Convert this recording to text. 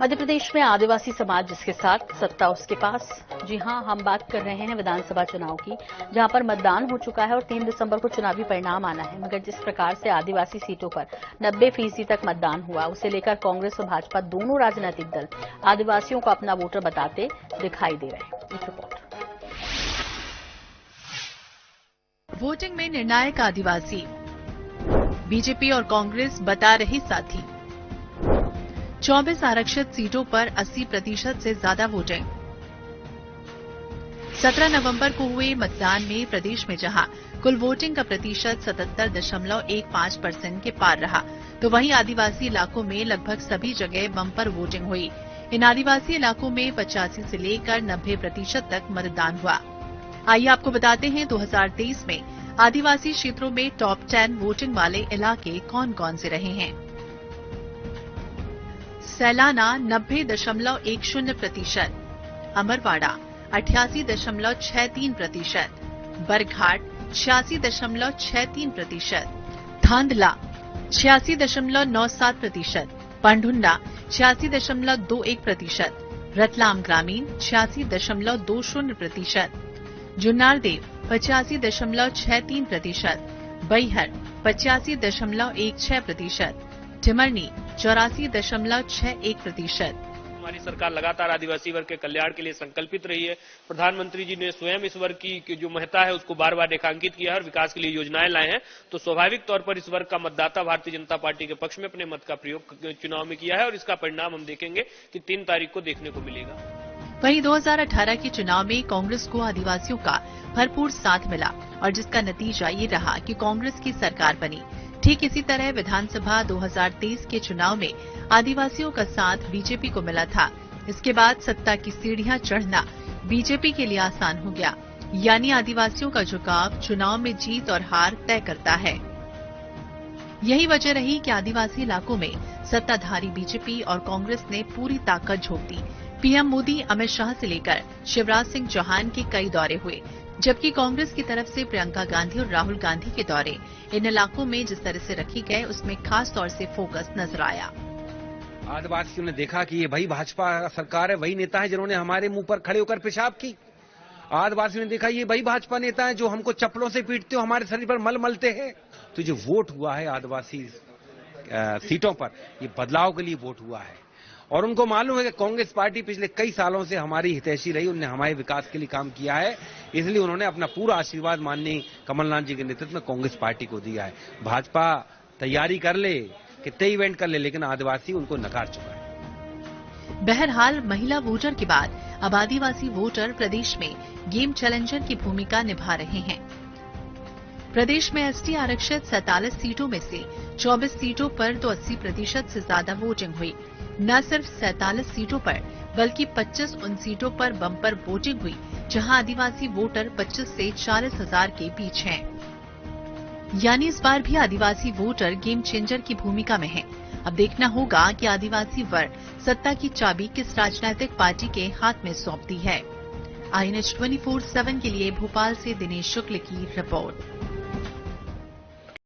मध्य प्रदेश में आदिवासी समाज जिसके साथ सत्ता उसके पास। जी हां, हम बात कर रहे हैं विधानसभा चुनाव की, जहां पर मतदान हो चुका है और 3 दिसंबर को चुनावी परिणाम आना है। मगर जिस प्रकार से आदिवासी सीटों पर 90% तक मतदान हुआ, उसे लेकर कांग्रेस और भाजपा दोनों राजनीतिक दल आदिवासियों को अपना वोटर बताते दिखाई दे रहे हैं। एक रिपोर्ट। वोटिंग में निर्णायक आदिवासी, बीजेपी और कांग्रेस बता रही साथी। 24 आरक्षित सीटों पर 80% से ज्यादा वोटिंग। 17 नवंबर को हुए मतदान में प्रदेश में जहां कुल वोटिंग का प्रतिशत 77.15% के पार रहा, तो वहीं आदिवासी इलाकों में लगभग सभी जगह बम्पर वोटिंग हुई। इन आदिवासी इलाकों में 85 से लेकर 90% तक मतदान हुआ। आइए आपको बताते हैं 2023 में आदिवासी क्षेत्रों में टॉप 10 वोटिंग वाले इलाके कौन कौन से रहे हैं। सैलाना 90.10%, अमरवाड़ा 88.63%, बरघाट 86.63%, धांधला 86.97%, पांढुंडा 86.21%, रतलाम ग्रामीण 86.20%, जुन्नारदेव 85.63%, बैहर 85.16%, टिमरनी 84.61%। हमारी सरकार लगातार आदिवासी वर्ग के कल्याण के लिए संकल्पित रही है। प्रधानमंत्री जी ने स्वयं इस वर्ग की जो महत्ता है उसको बार बार रेखांकित किया है और विकास के लिए योजनाएं लाए हैं। तो स्वाभाविक तौर पर इस वर्ग का मतदाता भारतीय जनता पार्टी के पक्ष में अपने मत का प्रयोग चुनाव में किया है और इसका परिणाम हम देखेंगे कि 3 तारीख को देखने को मिलेगा। वहीं 2018 के चुनाव में कांग्रेस को आदिवासियों का भरपूर साथ मिला और जिसका नतीजा ये रहा कि कांग्रेस की सरकार बनी। ठीक इसी तरह विधानसभा 2023 के चुनाव में आदिवासियों का साथ बीजेपी को मिला था। इसके बाद सत्ता की सीढ़ियां चढ़ना बीजेपी के लिए आसान हो गया, यानी आदिवासियों का झुकाव चुनाव में जीत और हार तय करता है। यही वजह रही कि आदिवासी इलाकों में सत्ताधारी बीजेपी और कांग्रेस ने पूरी ताकत झोंक दी। पीएम मोदी, अमित शाह से लेकर शिवराज सिंह चौहान के कई दौरे हुए, जबकि कांग्रेस की तरफ से प्रियंका गांधी और राहुल गांधी के दौरे इन इलाकों में जिस तरह से रखे गए, उसमें खास तौर से फोकस नजर आया। आदिवासियों ने देखा कि ये वही भाजपा सरकार है, वही नेता है जिन्होंने हमारे मुंह पर खड़े होकर पेशाब की। आदिवासियों ने देखा ये वही भाजपा नेता है जो हमको चप्पलों से पीटते हो, हमारे शरीर पर मल मलते हैं। तो जो वोट हुआ है आदिवासी सीटों पर, ये बदलाव के लिए वोट हुआ है और उनको मालूम है कि कांग्रेस पार्टी पिछले कई सालों से हमारी हितैषी रही, उन्होंने हमारे विकास के लिए काम किया है, इसलिए उन्होंने अपना पूरा आशीर्वाद माननीय कमलनाथ जी के नेतृत्व में कांग्रेस पार्टी को दिया है। भाजपा तैयारी कर ले, कितने इवेंट कर ले, लेकिन आदिवासी उनको नकार चुका है। बहरहाल महिला वोटर के बाद अब आदिवासी वोटर प्रदेश में गेम चैलेंजर की भूमिका निभा रहे हैं। प्रदेश में एसटी आरक्षित 47 सीटों में से 24 सीटों पर तो 80% से ज्यादा वोटिंग हुई। न सिर्फ 47 सीटों पर बल्कि 25 उन सीटों पर बम्पर वोटिंग हुई जहां आदिवासी वोटर 25 से 40 हजार के बीच हैं। यानी इस बार भी आदिवासी वोटर गेम चेंजर की भूमिका में हैं। अब देखना होगा कि आदिवासी वर्ग सत्ता की चाबी किस राजनीतिक पार्टी के हाथ में सौंपती है। INH 24/7 के लिए भोपाल से दिनेश शुक्ल की रिपोर्ट।